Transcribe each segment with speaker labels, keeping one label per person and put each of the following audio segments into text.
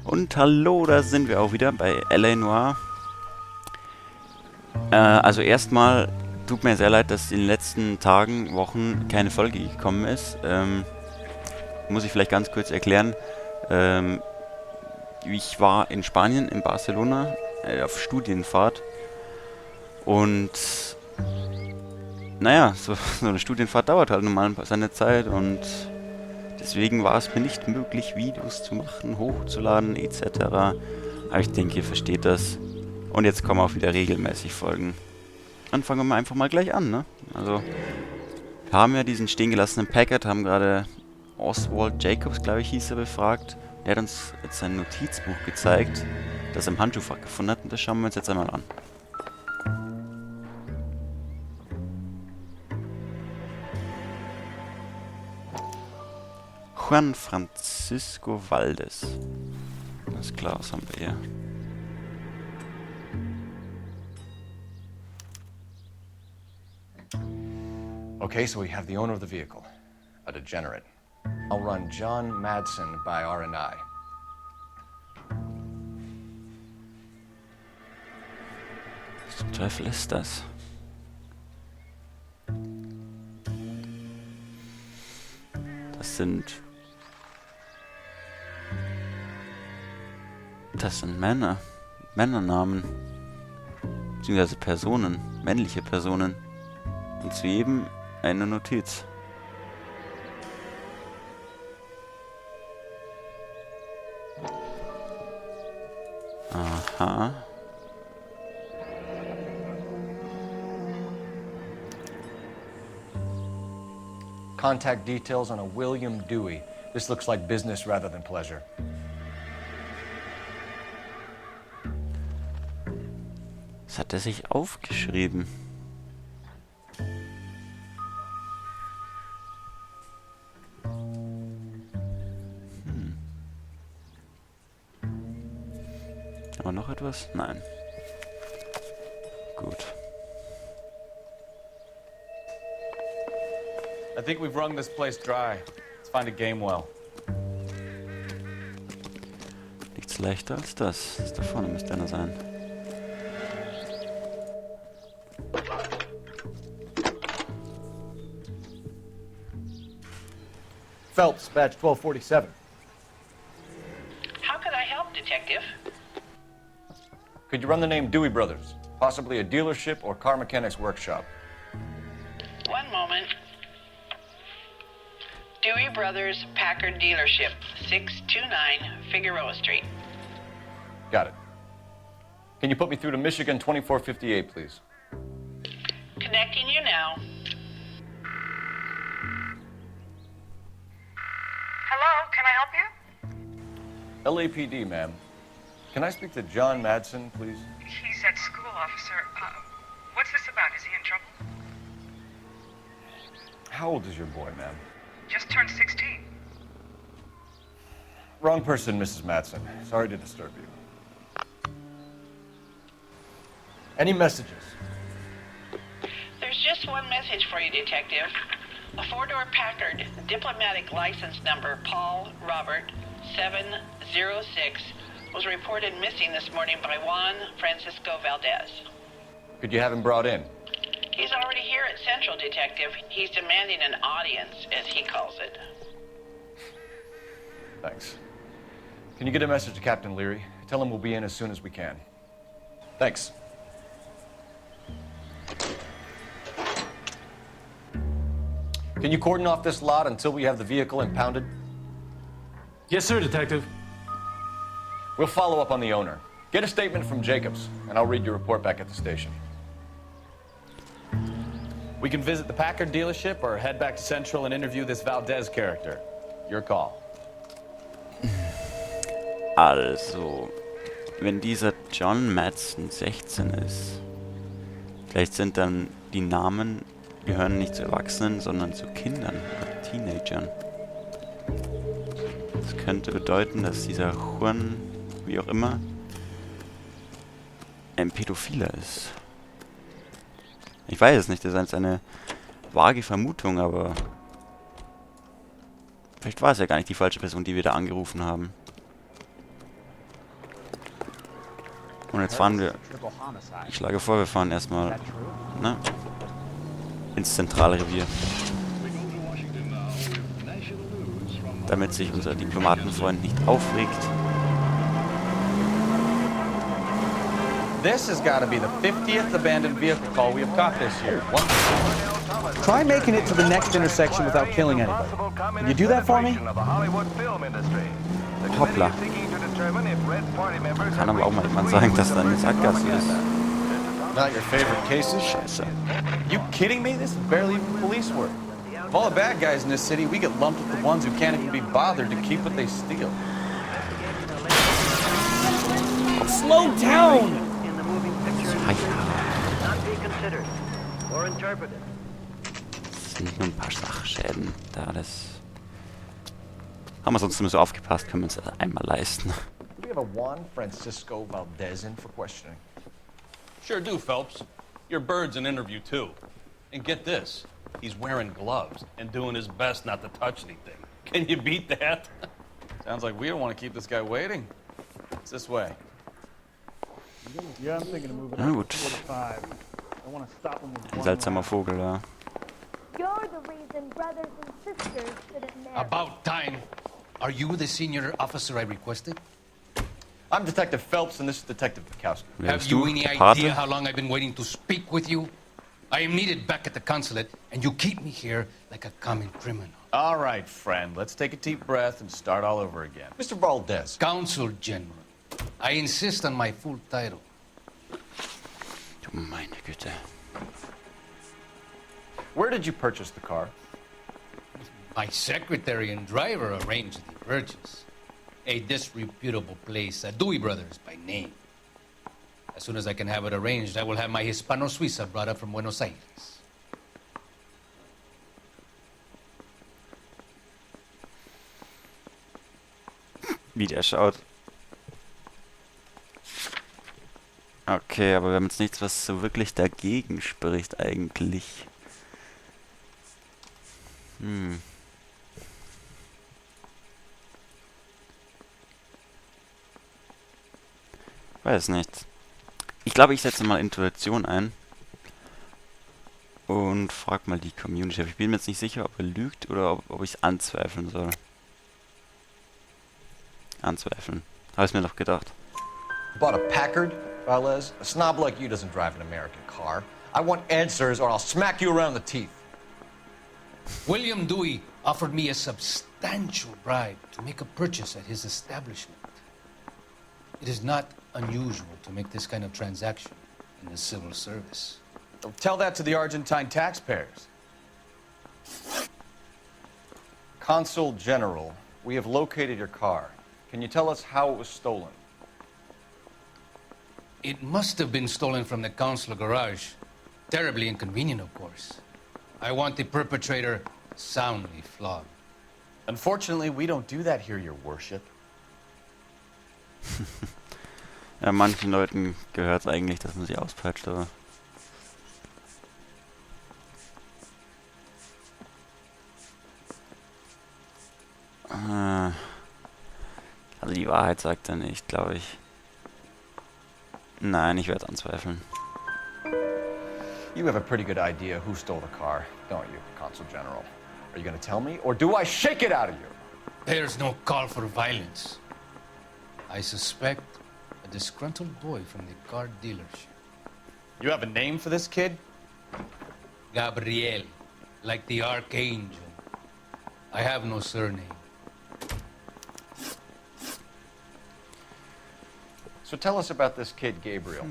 Speaker 1: Und hallo, da sind wir auch wieder bei Noire. Also erstmal tut mir sehr leid, dass in den letzten Tagen, Wochen keine Folge gekommen ist. Muss ich vielleicht ganz kurz erklären. Ähm, Ich war in Spanien, in Barcelona, auf Studienfahrt. Und naja, so eine Studienfahrt dauert halt normal seine Zeit und deswegen war es mir nicht möglich, Videos zu machen, hochzuladen etc. Aber ich denke, ihr versteht das. Und jetzt kommen auch wieder regelmäßig Folgen. Dann fangen wir einfach mal gleich an, ne? Also, wir haben ja diesen stehen gelassenen Packard, haben gerade Oswald Jacobs, glaube ich, hieß er, befragt. Er hat uns jetzt sein Notizbuch gezeigt, das er im Handschuhfach gefunden hat. Und das schauen wir uns jetzt einmal an. Juan Francisco Valdez. Alles klar, was haben wir hier?
Speaker 2: Okay, so we have the owner of the vehicle, a degenerate. I'll run John Madsen by R&I.
Speaker 1: Was zum Teufel ist das? Das sind Männer. Männernamen. Beziehungsweise Personen. Männliche Personen. Und zu jedem eine Notiz. Aha.
Speaker 2: Contact details on a William Dewey. This looks like business rather than pleasure.
Speaker 1: Was hat er sich aufgeschrieben? Aber noch etwas? Nein. Gut.
Speaker 3: I think we've wrung this place dry. Let's find a game well.
Speaker 1: Nichts leichter als das. Das da vorne müsste einer sein.
Speaker 2: Phelps, badge 1247.
Speaker 4: How can I help, Detective?
Speaker 2: Could you run the name Dewey Brothers? Possibly a dealership or car mechanics workshop.
Speaker 4: One moment. Dewey Brothers Packard Dealership, 629 Figueroa Street.
Speaker 2: Got it. Can you put me through to Michigan 2458, please?
Speaker 4: Connecting you now.
Speaker 5: Hello, can I help you?
Speaker 2: LAPD, ma'am. Can I speak to John Madsen, please?
Speaker 5: He's at school, officer. What's this about? Is he in trouble?
Speaker 2: How old is your boy, ma'am?
Speaker 5: Just turned 16.
Speaker 2: Wrong person, Mrs. Madsen. Sorry to disturb you. Any messages?
Speaker 4: There's just one message for you, Detective. A four-door Packard, diplomatic license number Paul Robert 706, was reported missing this morning by Juan Francisco Valdez.
Speaker 2: Could you have him brought in?
Speaker 4: He's already here at Central, Detective. He's demanding an audience, as he calls it.
Speaker 2: Thanks. Can you get a message to Captain Leary? Tell him we'll be in as soon as we can. Thanks. Can you cordon off this lot until we have the vehicle impounded?
Speaker 3: Yes, sir, Detective.
Speaker 2: We'll follow up on the owner. Get a statement from Jacobs, and I'll read your report back at the station.
Speaker 3: We can visit the Packard dealership or head back to Central and interview this Valdez character. Your call.
Speaker 1: Also, wenn dieser John Madsen 16 ist, vielleicht sind dann die Namen, gehören nicht zu Erwachsenen, sondern zu Kindern oder Teenagern. Das könnte bedeuten, dass dieser Juan, wie auch immer, ein Pädophiler ist. Ich weiß es nicht, das ist jetzt eine vage Vermutung, aber vielleicht war es ja gar nicht die falsche Person, die wir da angerufen haben. Und jetzt fahren wir... Ich schlage vor, wir fahren erstmal, ne, ins Zentralrevier. Damit sich unser Diplomatenfreund nicht aufregt.
Speaker 3: This has got to be the 50th abandoned vehicle call we have caught this year. Try making it to the next intersection without killing anybody. Can you do that for me?
Speaker 1: Hoppla. Kann aber auch mal jemand sagen, dass da eine Sackgasse ist.
Speaker 3: Not your favorite cases?
Speaker 1: Scheiße.
Speaker 3: You kidding me? This is barely even police work. Of all the bad guys in this city, we get lumped with the ones who can't even be bothered to keep what they steal. Slow down!
Speaker 1: Das sind nur ein paar Sachschäden. Da, das... Haben wir sonst nur so aufgepasst, können wir uns das einmal leisten.
Speaker 2: We have a Juan Francisco Valdez in for questioning.
Speaker 6: Sure do, Phelps. Your bird's an interview, too. And get this, he's wearing gloves and doing his best not to touch anything. Can you beat that?
Speaker 3: Sounds like we don't want to keep this guy waiting. It's this way.
Speaker 7: Yeah, I'm thinking of moving
Speaker 1: Na
Speaker 7: up
Speaker 1: gut.
Speaker 7: to 45. I want to stop him with
Speaker 1: Ein
Speaker 7: one
Speaker 1: seltsamer
Speaker 7: round.
Speaker 1: Vogel da.
Speaker 8: You're the reason brothers and sisters shouldn't marry.
Speaker 6: About time. Are you the senior officer I requested?
Speaker 2: I'm Detective Phelps, and this is Detective Bukowski.
Speaker 1: Wer
Speaker 6: Have
Speaker 1: bist
Speaker 6: you
Speaker 1: du?
Speaker 6: any
Speaker 1: Pate?
Speaker 6: idea how long I've been waiting to speak with you? I am needed back at the consulate, and you keep me here like a common criminal.
Speaker 3: All right, friend. Let's take a deep breath and start all over again.
Speaker 2: Mr. Valdez,
Speaker 6: Consul General. I insist on my full title.
Speaker 1: Du meine Güte.
Speaker 2: where did you purchase the car?
Speaker 6: My secretary and driver arranged the purchase. A disreputable place, Dewey Brothers by name. As soon as I can have it arranged, I will have my Hispano Suiza brought up from Buenos Aires.
Speaker 1: Wie der schaut. Okay, aber wir haben jetzt nichts, was so wirklich dagegen spricht eigentlich. Weiß nicht. Ich glaube, ich setze mal Intuition ein. Und frag mal die Community. Ich bin mir jetzt nicht sicher, ob er lügt oder ob ich es anzweifeln soll. Anzweifeln. Habe ich mir doch gedacht.
Speaker 2: Bought a Packard, Valdez? A snob like you doesn't drive an American car. I want answers, or I'll smack you around the teeth.
Speaker 6: William Dewey offered me a substantial bribe to make a purchase at his establishment. It is not unusual to make this kind of transaction in the civil service.
Speaker 3: Tell that to the Argentine taxpayers. Consul General, we have located your car. Can you tell us how it was stolen?
Speaker 6: It must have been stolen from the consular garage. Terribly inconvenient, of course. I want the perpetrator soundly flogged.
Speaker 3: Unfortunately, we don't do that here, Your Worship.
Speaker 1: Ja, manchen Leuten gehört es eigentlich, dass man sie auspeitscht, aber... Also die Wahrheit sagt er nicht, glaube ich. Nein, ich werde anzweifeln.
Speaker 2: You have a pretty good idea who stole the car, don't you, Consul General? Are you going to tell me, or do I shake it out of you?
Speaker 6: There's no call for violence. I suspect a disgruntled boy from the car dealership.
Speaker 3: You have a name for this kid?
Speaker 6: Gabriel, like the archangel. I have no surname.
Speaker 2: So tell us about this kid, Gabriel.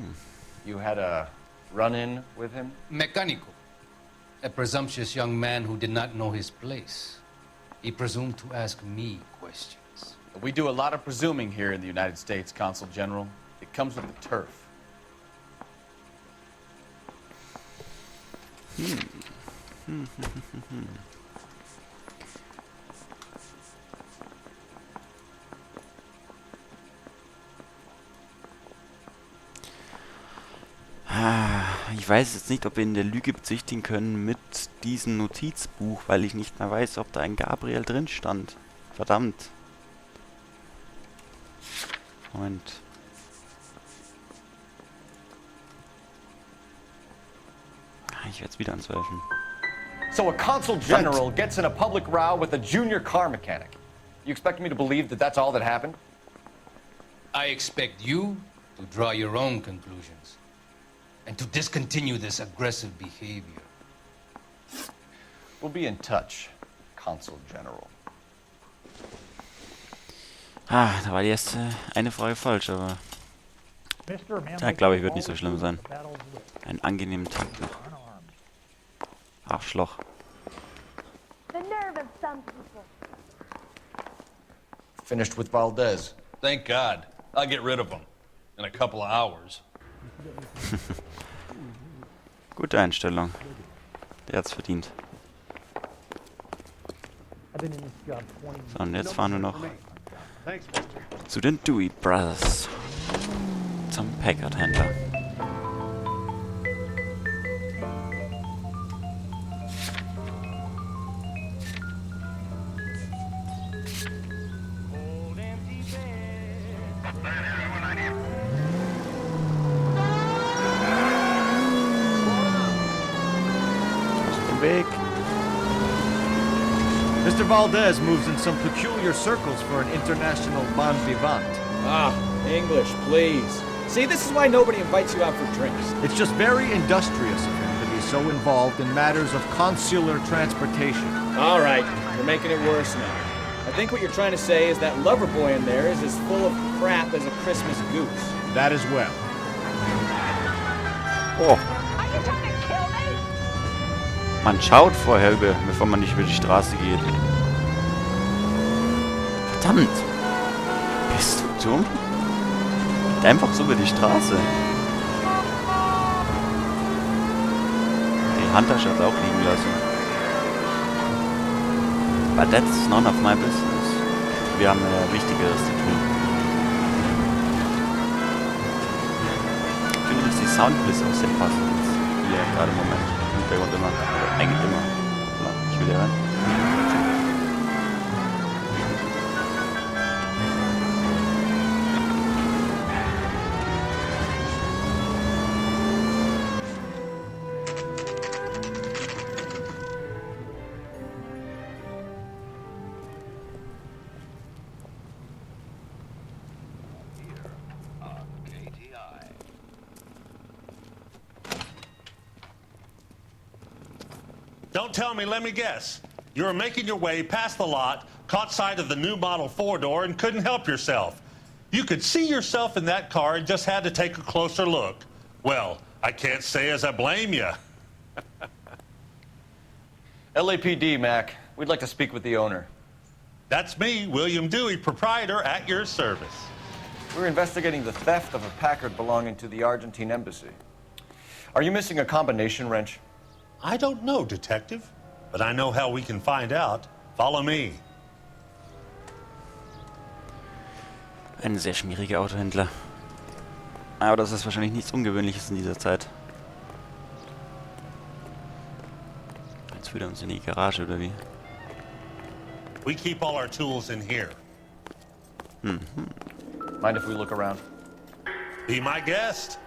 Speaker 2: You had a run-in with him?
Speaker 6: Mecánico, a presumptuous young man who did not know his place. He presumed to ask me questions.
Speaker 3: We do a lot of presuming here in the United States, Consul General. It comes with the turf.
Speaker 1: Ich weiß jetzt nicht, ob wir ihn der Lüge bezichtigen können mit diesem Notizbuch, weil ich nicht mehr weiß, ob da ein Gabriel drin stand. Verdammt. Moment. Ich werde es wieder anzweifeln.
Speaker 2: So a consul general gets in a public row with a junior car mechanic. You expect me to believe that that's all that happened?
Speaker 6: I expect you to draw your own conclusions and to discontinue this aggressive behavior.
Speaker 2: We'll be in touch, Consul General.
Speaker 1: Ah, da war die erste eine Frage falsch, aber da glaube ich, wird nicht so schlimm sein. Einen angenehmen Tag noch. Arschloch.
Speaker 8: The nerve of some people.
Speaker 2: Finished with Valdez.
Speaker 9: Thank God. I'll get rid of him in a couple of hours.
Speaker 1: Gute Einstellung. Der hat's verdient. So, und jetzt fahren wir noch zu den Dewey Brothers. Zum Packard-Händler. Weg.
Speaker 10: Mr. Valdez moves in some peculiar circles for an international bon vivant.
Speaker 7: Ah, English, please. See, this is why nobody invites you out for drinks.
Speaker 10: It's just very industrious of him to be so involved in matters of consular transportation.
Speaker 7: All right, you're making it worse now. I think what you're trying to say is that lover boy in there is as full of crap as a Christmas goose.
Speaker 10: That as well.
Speaker 1: Oh. Man schaut vorher, bevor man nicht über die Straße geht. Verdammt! Bist du dumm? Geht einfach so über die Straße. Die Handtasche hat auch liegen lassen. But that's none of my business. Wir haben Wichtigeres zu tun. Ich finde, dass die Soundbliss auch sehr passend ist. Hier gerade im Moment. Hintergrund immer. Oder eigentlich immer. Ich will hier rein.
Speaker 11: Don't tell me, let me guess. You were making your way past the lot, caught sight of the new model four-door, and couldn't help yourself. You could see yourself in that car and just had to take a closer look. Well, I can't say as I blame you.
Speaker 2: LAPD, Mac. We'd like to speak with the owner.
Speaker 11: That's me, William Dewey, proprietor, at your service.
Speaker 2: We're investigating the theft of a Packard belonging to the Argentine embassy. Are you missing a combination wrench?
Speaker 11: I don't know, Detective, but I know how we can find out. Follow me.
Speaker 1: Ein sehr schmieriger Autohändler. Aber das ist wahrscheinlich nichts Ungewöhnliches in dieser Zeit. Jetzt führt er uns in die Garage, oder wie?
Speaker 11: We keep all our tools in here.
Speaker 2: Mind if we look around?
Speaker 11: Be my guest.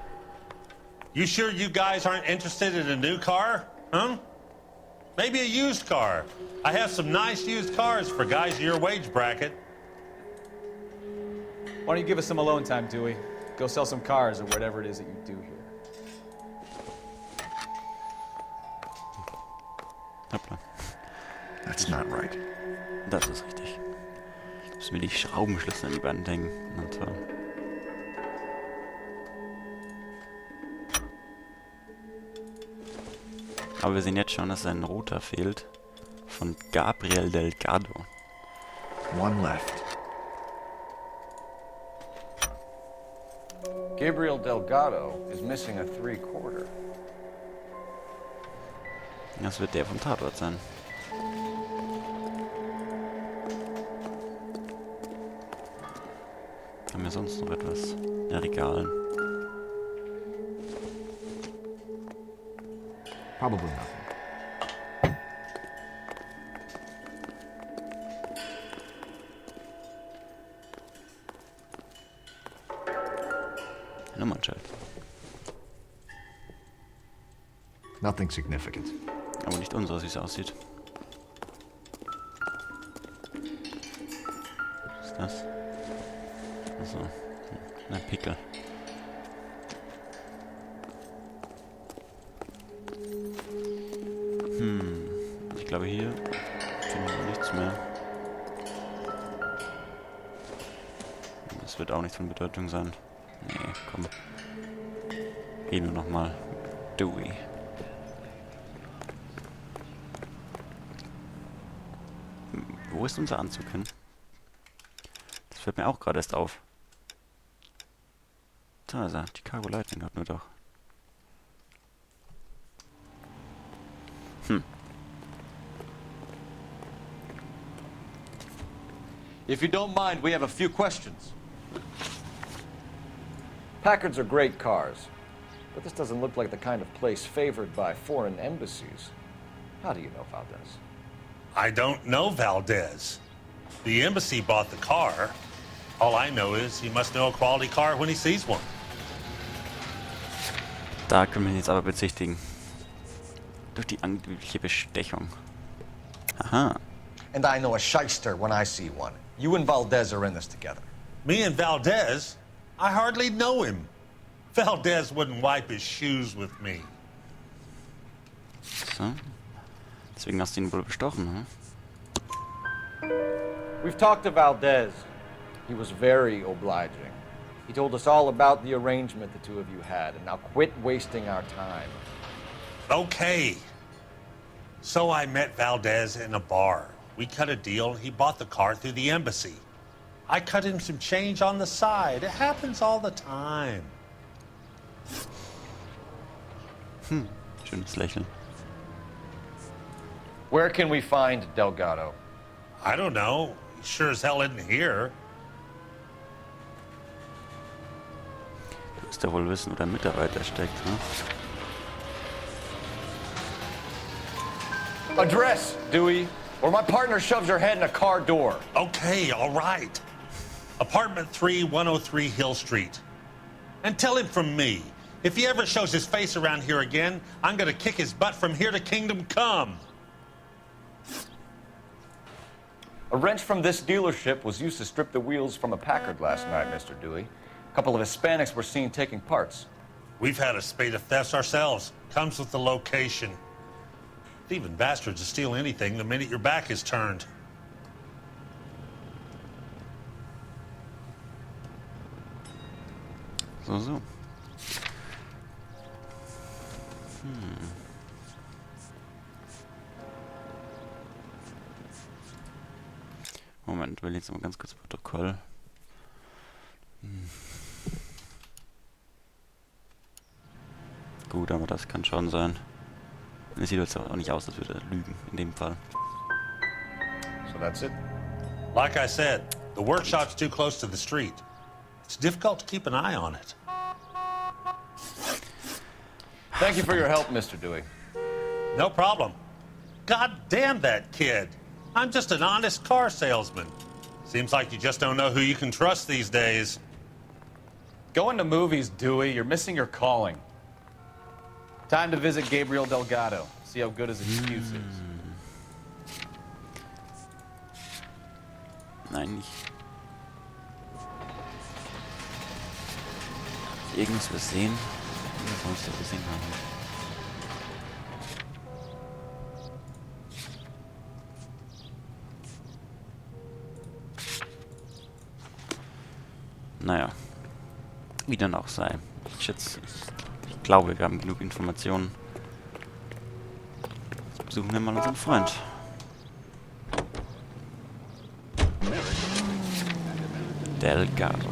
Speaker 11: You sure you guys aren't interested in a new car? Huh? Maybe a used car. I have some nice used cars for guys in your wage bracket.
Speaker 3: Why don't you give us some alone time, Dewey? Go sell some cars or whatever it is that you do here.
Speaker 1: Hoppla.
Speaker 10: That's not right.
Speaker 1: Das ist richtig. Ich muss mir die Schraubenschlüssel an die Wand hängen. Na toll. Aber wir sehen jetzt schon, dass ein roter fehlt. Von Gabriel Delgado.
Speaker 10: One left.
Speaker 2: Gabriel Delgado is missing a 3/4.
Speaker 1: Das wird der vom Tatort sein. Haben wir sonst noch etwas in den Regalen?
Speaker 10: Probably nothing.
Speaker 1: Nummernschild.
Speaker 10: Nothing significant.
Speaker 1: Aber nicht unseres, wie es aussieht. Was ist das? Achso. Ein Pickel. Ich glaube hier finden wir nichts mehr. Das wird auch nicht von Bedeutung sein. Nee, komm. Gehen wir nochmal. Dewey. Wo ist unser Anzug hin? Das fällt mir auch gerade erst auf. Da ist er. Die Cargo Lightning hat nur doch.
Speaker 2: If you don't mind, we have a few questions. Packards are great cars, but this doesn't look like the kind of place favored by foreign embassies. How do you know Valdez?
Speaker 11: I don't know Valdez. The embassy bought the car. All I know is he must know a quality car when he sees one.
Speaker 1: Da können wir ihn jetzt aber bezichtigen. Durch die angebliche Bestechung. Aha.
Speaker 2: And I know a shyster when I see one. You and Valdez are in this together.
Speaker 11: Me and Valdez? I hardly know him. Valdez wouldn't wipe his shoes with me.
Speaker 1: So. Deswegen hast du ihn wohl bestochen, hm?
Speaker 2: We've talked to Valdez. He was very obliging. He told us all about the arrangement the two of you had, and now quit wasting our time.
Speaker 11: Okay. So I met Valdez in a bar. We cut a deal, and he bought the car through the embassy. I cut him some change on the side. It happens all the time.
Speaker 1: Schönes Lächeln.
Speaker 2: Where can we find Delgado?
Speaker 11: I don't know. He sure as hell isn't here.
Speaker 1: Du musst ja wohl wissen, wo der Mitarbeiter steckt, ne?
Speaker 2: Address, Dewey, or my partner shoves your head in a car door.
Speaker 11: Okay, all right. Apartment 3, 103 Hill Street. And tell him from me, if he ever shows his face around here again, I'm gonna kick his butt from here to Kingdom Come.
Speaker 2: A wrench from this dealership was used to strip the wheels from a Packard last night, Mr. Dewey. A couple of Hispanics were seen taking parts.
Speaker 11: We've had a spate of thefts ourselves. Comes with the location. Thieving bastards will steal anything the minute your back is turned.
Speaker 1: So. Moment, wir lesen mal ganz kurz Protokoll. Gut, aber das kann schon sein. Es sieht jetzt auch nicht aus, als würde er lügen, in dem Fall.
Speaker 2: So that's it?
Speaker 11: Like I said, the workshop's too close to the street. It's difficult to keep an eye on it.
Speaker 2: Thank you for your help, Mr. Dewey.
Speaker 11: No problem. God damn that kid. I'm just an honest car salesman. Seems like you just don't know who you can trust these days.
Speaker 3: Going to movies, Dewey. You're missing your calling. Time to visit Gabriel Delgado. See how good his excuse is.
Speaker 1: Nein, nicht. Irgendwas übersehen? Was soll ich da gesehen haben? Naja, wie dann auch sei. Ich glaube, wir haben genug Informationen. Jetzt besuchen wir mal unseren Freund. Delgado.